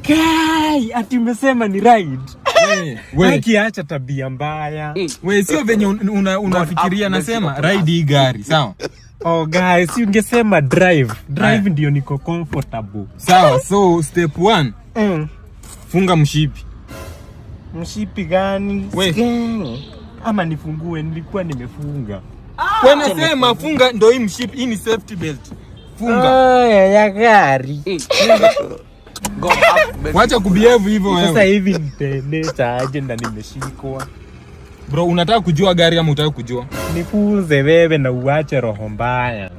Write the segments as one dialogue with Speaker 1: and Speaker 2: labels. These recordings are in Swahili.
Speaker 1: Kai, ati umesema ni ride. Wewe kiacha tabia mbaya.
Speaker 2: Wewe sio venye unafikiria nasema ride hii gari, sawa?
Speaker 1: Oh guys, si ungesema drive. Drive ndio niko comfortable.
Speaker 2: Sawa, so step 1. Funga mshipi.
Speaker 1: Mshipi gani? Ama nifungue, nilikuwa nimefunga.
Speaker 2: Wewe nasema funga ndio hii mshipi, hii ni safety belt. Funga.
Speaker 1: Ya gari.
Speaker 2: Wacha kubehave hivyo wewe.
Speaker 1: Sasa hivi nitaendesha aje na nimeshikwa.
Speaker 2: Bro, unataka kujua gari ama unataka kujua?
Speaker 1: Nifunze wewe na uache roho mbaya.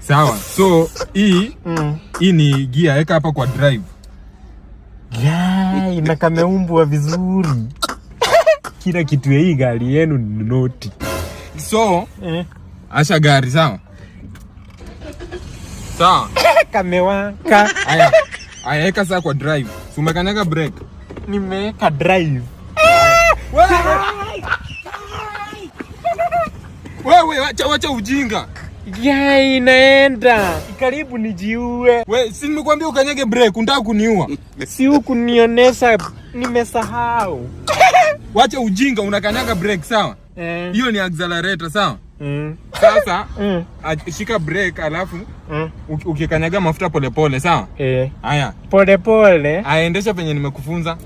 Speaker 2: Sawa. So hii ni gear, weka hapa kwa drive.
Speaker 1: Yai, na kameumbwa vizuri. Kila kitu ya hii gari yenu ni noti.
Speaker 2: So, asha gari, sawa? Sawa.
Speaker 1: Kamewaka.
Speaker 2: Aya, weka sasa kwa drive. Si umekanyaga brake?
Speaker 1: Nimeweka drive.
Speaker 2: Wewe wacha ujinga.
Speaker 1: Yai, inaenda. Karibu nijiue.
Speaker 2: Wewe si nimekuambia ukanyage brake, unataka kuniua.
Speaker 1: Si huku nionesha nimesahau.
Speaker 2: Wacha ujinga, unakanyaga brake, sawa? Hiyo ni accelerator, sawa? Sasa shika brake alafu ukikanyaga mafuta pole pole, sawa?
Speaker 1: Haya.
Speaker 2: Pole pole.
Speaker 1: Aendesha
Speaker 2: penye nimekufunza.